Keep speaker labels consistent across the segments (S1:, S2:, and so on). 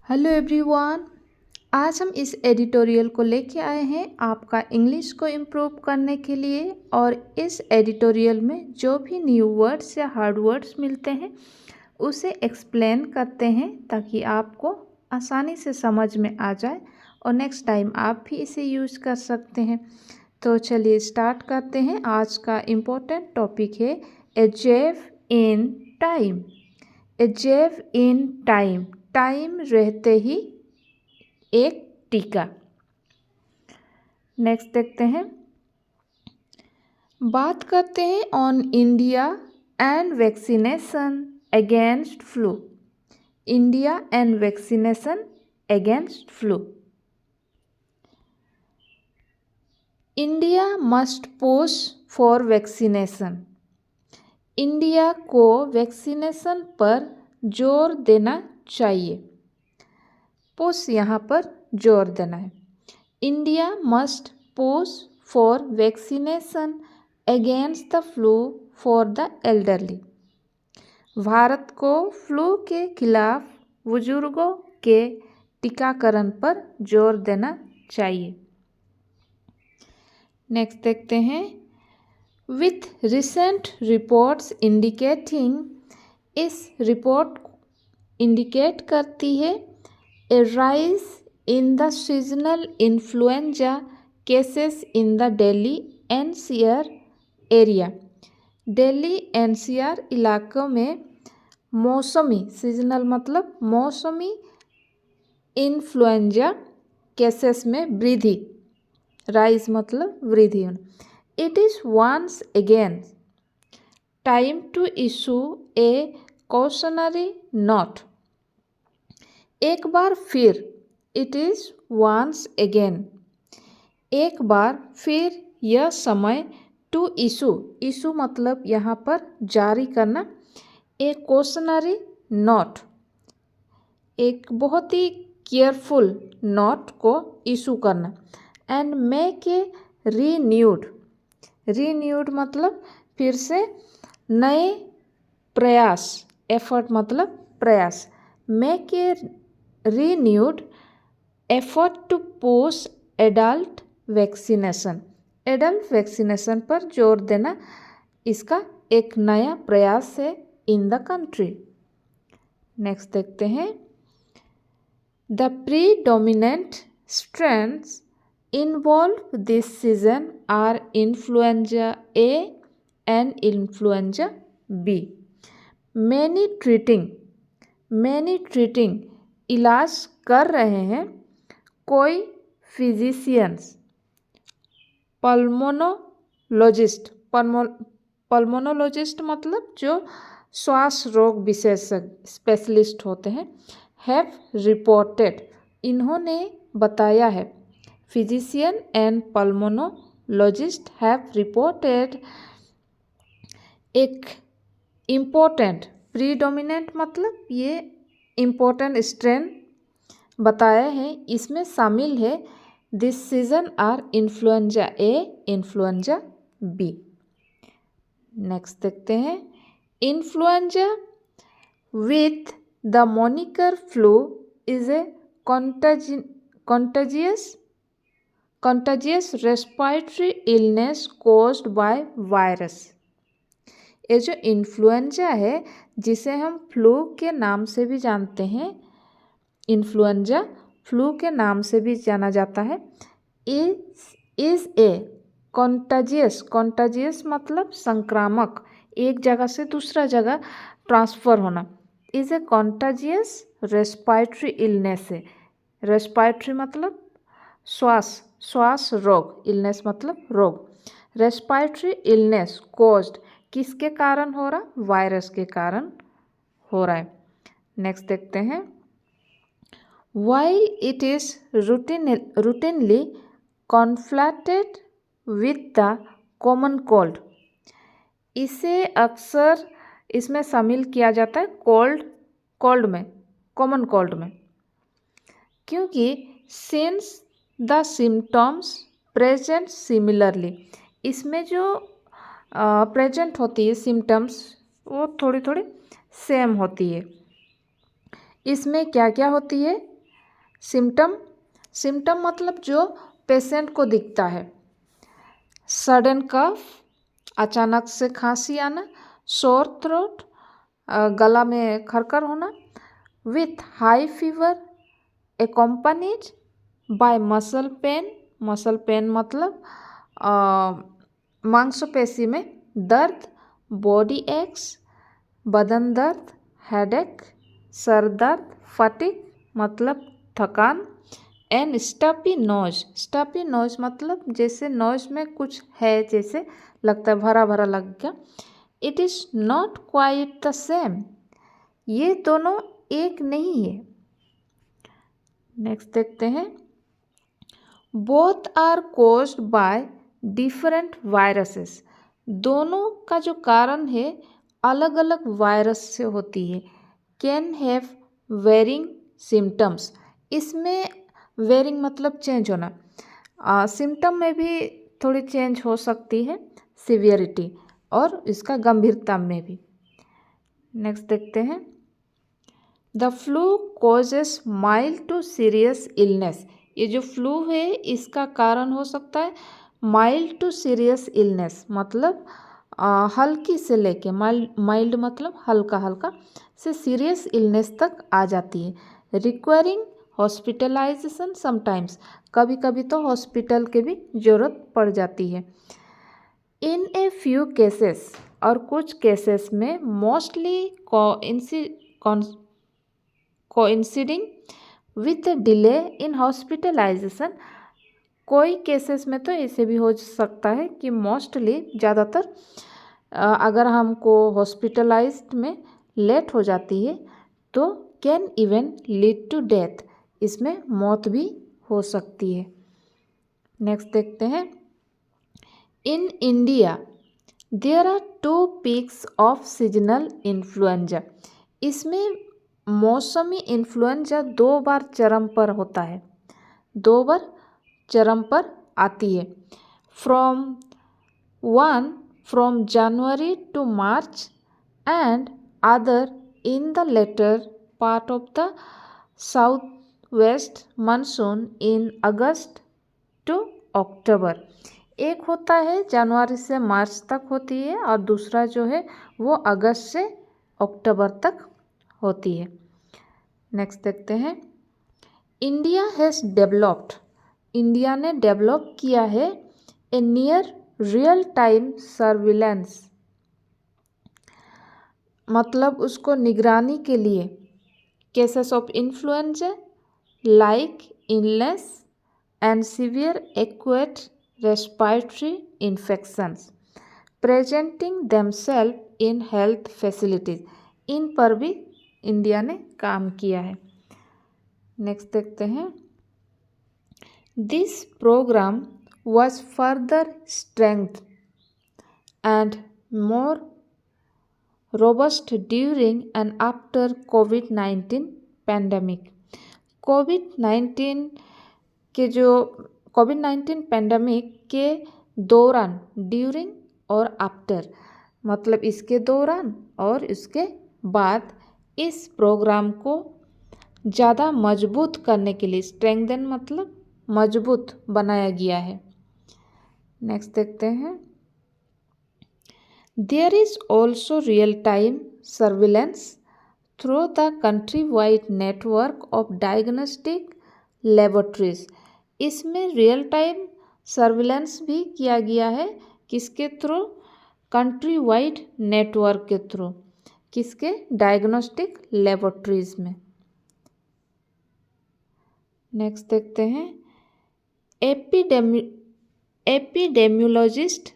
S1: Hello everyone. आज हम इस एडिटोरियल को लेके आए हैं आपका इंग्लिश को इम्प्रूव करने के लिए। और इस एडिटोरियल में जो भी न्यू वर्ड्स या हार्ड वर्ड्स मिलते हैं उसे एक्सप्लेन करते हैं ताकि आपको आसानी से समझ में आ जाए और नेक्स्ट टाइम आप भी इसे यूज़ कर सकते हैं। तो चलिए स्टार्ट करते हैं। आज का इम्पोर्टेंट टॉपिक है adjective in time. Adjective in time, time रहते ही एक टीका। नेक्स्ट देखते हैं, बात करते हैं on India and vaccination against flu. India and vaccination against flu. India must push for vaccination. India को वैक्सीनेशन पर जोर देना चाहिए। पुश यहाँ पर जोर देना है। India must push for vaccination against the flu for the elderly. Bharat को फ्लू के खिलाफ बुजुर्गों के टीकाकरण पर जोर देना चाहिए। नेक्स्ट देखते हैं, विथ रिसेंट रिपोर्ट्स इंडिकेटिंग, इस रिपोर्ट इंडिकेट करती है a rise in the seasonal influenza cases in the Delhi NCR area। Delhi NCR इलाकों में मौसमी, सीजनल मतलब मौसमी, इन्फ्लुएंजा केसेस में वृद्धि, राइज मतलब वृद्धि होना। It is once again time to issue a cautionary note. एक बार फिर, इट इज़ वंस अगेन, एक बार फिर यह समय टू इशू, इशू मतलब यहाँ पर जारी करना, एक कॉशनरी नोट, एक बहुत ही केयरफुल नोट को इशू करना। And make a renewed, renewed मतलब फिर से नए प्रयास, एफर्ट मतलब प्रयास। Make a renewed effort to push adult vaccination। Adult vaccination पर जोर देना इसका एक नया प्रयास है इन द कंट्री। नेक्स्ट देखते हैं, the predominant strains involve this season are influenza A and influenza B. Many treating इलाज कर रहे हैं कोई फिजिशियंस, पल्मोनोलॉजिस्ट मतलब जो श्वास रोग विशेषज्ञ स्पेशलिस्ट होते हैं। हैव रिपोर्टेड, इन्होंने बताया है। Physician and pulmonologist have reported एक इम्पोर्टेंट, प्रीडोमिनेंट मतलब ये इम्पोर्टेंट स्ट्रेन बताए हैं, इसमें शामिल है this season are influenza A, influenza B. Next देखते हैं, influenza with the moniker flu is a contagious respiratory illness caused by virus। ये जो इन्फ्लुएंजा है जिसे हम फ्लू के नाम से भी जानते हैं, इन्फ्लुएंजा फ्लू के नाम से भी जाना जाता है, इज ए कॉन्टाजियस मतलब संक्रामक, एक जगह से दूसरा जगह ट्रांसफ़र होना। Is a contagious respiratory illness है। रेस्पिरेटरी मतलब श्वास रोग, इलनेस मतलब रोग। रेस्पिरेटरी इलनेस कॉज्ड, किसके कारण हो रहा? वायरस के कारण हो रहा है। नेक्स्ट देखते हैं, while it is routinely conflated with the common cold, इसे अक्सर इसमें शामिल किया जाता है कोल्ड में, कॉमन कोल्ड में, क्योंकि since the symptoms present similarly, इसमें जो प्रेजेंट होती है सिम्टम्स वो थोड़ी थोड़ी सेम होती है। इसमें क्या क्या होती है? सिम्टम सिम्टम मतलब जो पेशेंट को दिखता है। सडन कफ, अचानक से खांसी आना। सोर थ्रोट, गला में खरखर होना। With high fever accompanied by muscle pain। Muscle pain मतलब मांसपेशी में दर्द। बॉडी एक्स, बदन दर्द। हेडेक, सर दर्द। फटीग मतलब थकान। एंड स्टफी नोज मतलब जैसे नोज में कुछ है, जैसे लगता है भरा भरा लग गया। It is not quite the same, ये दोनों एक नहीं है। नेक्स्ट देखते हैं। Both are caused by different viruses. दोनों का जो कारण है अलग अलग वायरस से होती है। Can have varying symptoms. इसमें वेरिंग मतलब चेंज होना। सिम्टम में भी थोड़ी चेंज हो सकती है, सिवियरिटी और इसका गंभीरता में भी। नेक्स्ट देखते हैं। The flu causes mild to serious illness. ये जो फ्लू है इसका कारण हो सकता है माइल्ड टू सीरियस इलनेस, मतलब हल्की से लेके माइल्ड मतलब हल्का हल्का से सीरियस इलनेस तक आ जाती है। रिक्वायरिंग हॉस्पिटलाइजेशन समटाइम्स, कभी कभी तो हॉस्पिटल के भी ज़रूरत पड़ जाती है। इन ए फ्यू केसेस, और कुछ केसेस में mostly coinciding with delay in hospitalisation. कोई केसेस में तो ऐसे भी हो सकता है कि मोस्टली ज़्यादातर अगर हमको हॉस्पिटलाइज्ड में लेट हो जाती है तो can even lead to death, इसमें मौत भी हो सकती है। नेक्स्ट देखते हैं। In India there are 2 peaks of seasonal influenza. इसमें मौसमी इन्फ्लुएंजा 2 बार चरम पर होता है, 2 बार चरम पर आती है। From January to March and other in the later part of the south west monsoon in August to October. एक होता है जनवरी से मार्च तक होती है और दूसरा जो है वो अगस्त से अक्टूबर तक होती है। नेक्स्ट देखते हैं। इंडिया हैज़ डेवलप्ड, इंडिया ने डेवलप किया है a near real time surveillance, मतलब उसको निगरानी के लिए cases of influenza like illness and severe acute respiratory infections presenting themselves in health facilities, इन पर भी इंडिया ने काम किया है। नेक्स्ट देखते हैं। This program was further strengthened and more robust during and after COVID-19 pandemic। Covid pandemic के दौरान, ड्यूरिंग और आफ्टर मतलब इसके दौरान और इसके बाद इस प्रोग्राम को ज़्यादा मजबूत करने के लिए, स्ट्रेंथन मतलब मजबूत बनाया गया है। नेक्स्ट देखते हैं। There is also real time surveillance through the country wide network of diagnostic laboratories. इसमें रियल टाइम सर्विलेंस भी किया गया है, किसके थ्रू? कंट्री वाइड नेटवर्क के थ्रू, किसके? डायग्नोस्टिक लेबोरेटरीज में। नेक्स्ट देखते हैं। एपिडेमियोलॉजिस्ट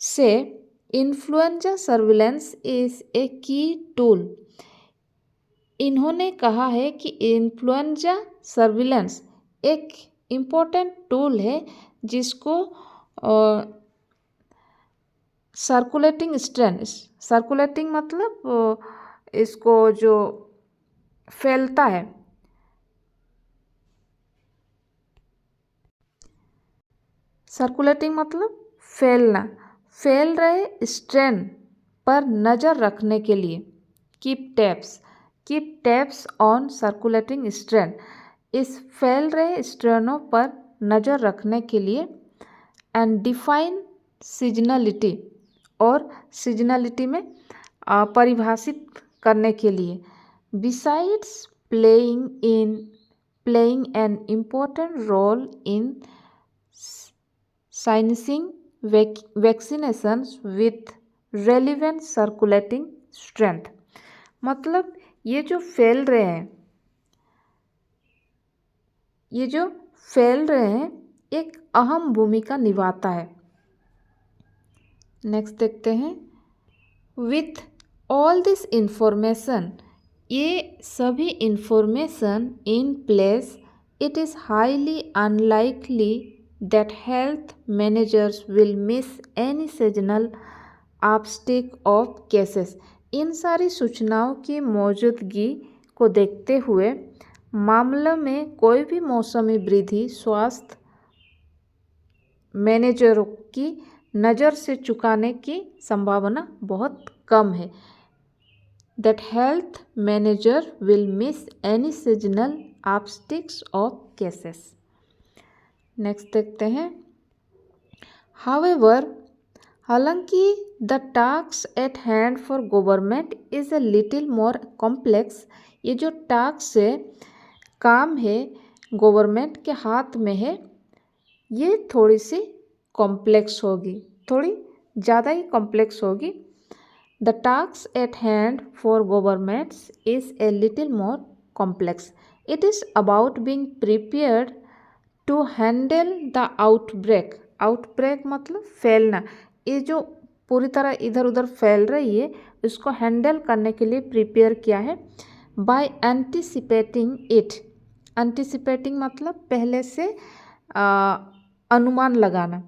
S1: से इन्फ्लुएंजा सर्विलेंस इज ए की टूल। इन्होंने कहा है कि इन्फ्लुएंजा सर्विलेंस एक इम्पोर्टेंट टूल है जिसको सर्कुलेटिंग स्ट्रेन, सर्कुलेटिंग मतलब इसको जो फैलता है, सर्कुलेटिंग मतलब फैलना, फैल रहे स्ट्रेन पर नज़र रखने के लिए keep tabs, keep tabs on circulating strain, इस फैल रहे स्ट्रेनों पर नज़र रखने के लिए। एंड डिफाइन सीजनलिटी, और सीजनलिटी में परिभाषित करने के लिए। Besides playing an important role in syncing vaccinations with relevant circulating strength, मतलब ये जो फैल रहे हैं एक अहम भूमिका निभाता है। नेक्स्ट देखते हैं, विथ ऑल दिस इंफॉर्मेशन, ये सभी information in place, it is highly unlikely that health managers will miss any seasonal uptick of cases. इन सारी सूचनाओं की मौजूदगी को देखते हुए मामलों में कोई भी मौसमी वृद्धि स्वास्थ्य मैनेजरों की नज़र से चुकाने की संभावना बहुत कम है। That health manager will miss any seasonal upticks of cases. Next देखते हैं, हाउएवर, हालांकि the task at hand for government is a little more complex, ये जो टास्क है, काम है, गवर्नमेंट के हाथ में है, ये थोड़ी सी कॉम्प्लेक्स होगी, थोड़ी ज़्यादा ही कॉम्प्लेक्स होगी। The task at hand for governments is a little more complex, it is about being prepared to handle the outbreak मतलब फैलना, ये जो पूरी तरह इधर उधर फैल रही है इसको हैंडल करने के लिए प्रिपेयर किया है। बाय एंटिसिपेटिंग इट, एंटिसिपेटिंग मतलब पहले से अनुमान लगाना,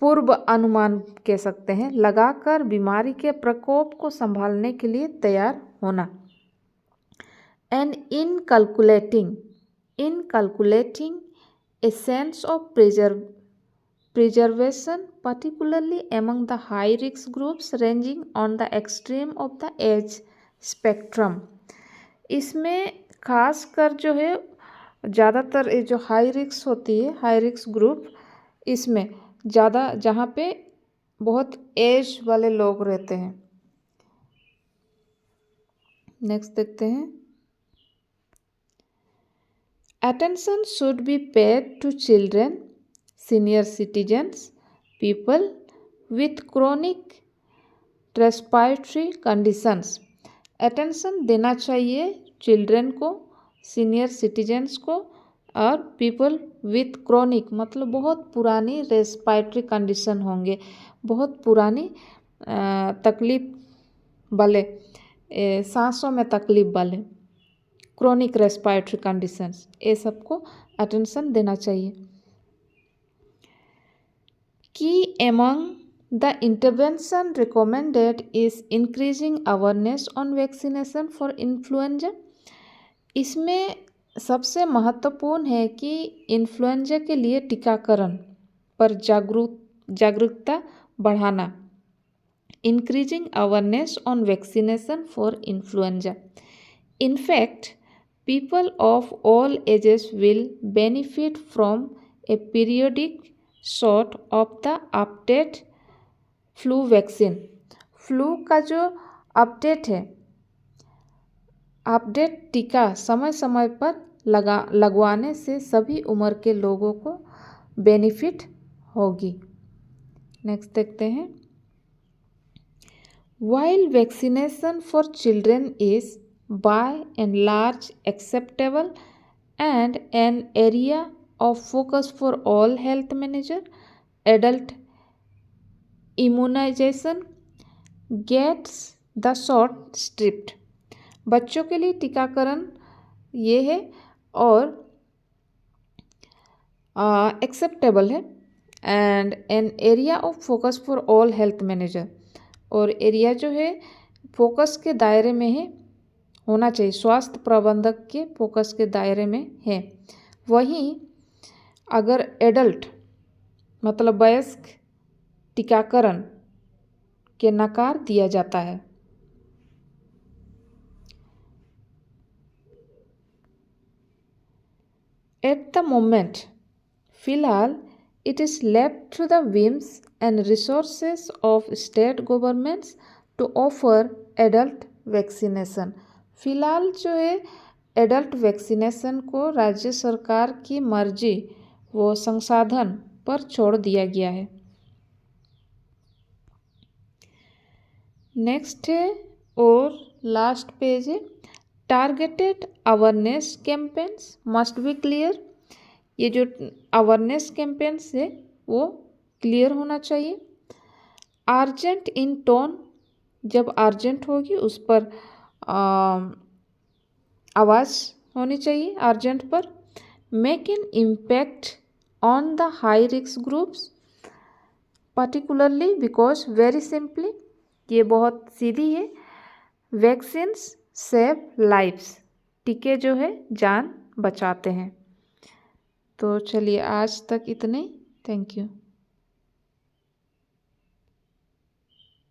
S1: पूर्व अनुमान कह सकते हैं, लगाकर बीमारी के प्रकोप को संभालने के लिए तैयार होना। And in calculating a sense of preservation, particularly among the high risk groups ranging on the extreme of the age spectrum, इसमें खास कर जो है ज़्यादातर ये जो हाई रिस्क होती है, हाई रिस्क ग्रुप, इसमें ज़्यादा जहाँ पे बहुत एज वाले लोग रहते हैं। नेक्स्ट देखते हैं, attention should be paid to children, senior citizens, people with chronic respiratory conditions। attention देना चाहिए चिल्ड्रन को, सीनियर सिटीजन्स को, और पीपल विथ क्रोनिक मतलब बहुत पुरानी रेस्पिरेटरी कंडीशन होंगे, बहुत पुरानी तकलीफ वाले, सांसों में तकलीफ वाले, क्रोनिक रेस्पिरेटरी कंडीशंस, ये सबको अटेंशन देना चाहिए। की among the intervention recommended is increasing awareness on vaccination for influenza, इसमें सबसे महत्वपूर्ण है कि इन्फ्लुएंजा के लिए टीकाकरण पर जागरूकता बढ़ाना। Increasing awareness on vaccination for influenza, in fact people of all ages will benefit from a periodic shot of the update flu vaccine। Flu का जो अपडेट है, अपडेट टीका समय समय पर लगवाने से सभी उम्र के लोगों को बेनिफिट होगी। नेक्स्ट देखते हैं, while vaccination for children is by and large acceptable and an area of focus for all health manager, adult immunization gets the short shrift। बच्चों के लिए टीकाकरण ये है और एक्सेप्टेबल है, and an area of focus for all health manager, और area जो है फोकस के दायरे में है, होना चाहिए, स्वास्थ्य प्रबंधक के फोकस के दायरे में है। वहीं अगर एडल्ट मतलब वयस्क टीकाकरण के नकार दिया जाता है। एट द मोमेंट, फिलहाल it is left to the whims and resources of state governments to offer adult vaccination। फिलहाल जो है एडल्ट वैक्सीनेशन को राज्य सरकार की मर्जी व संसाधन पर छोड़ दिया गया है। नेक्स्ट है और लास्ट पेज है, targeted awareness campaigns must be clear. ये जो अवेयरनेस कैंपेन्स है वो क्लियर होना चाहिए। अर्जेंट इन टोन, जब अर्जेंट होगी उस पर आवाज़ होनी चाहिए अर्जेंट पर। Make an impact on the high risk groups particularly because very simply, ये बहुत सीधी है। वैक्सीन्स सेव लाइव्स, टीके जो है जान बचाते हैं। तो चलिए आज तक इतने, थैंक यू।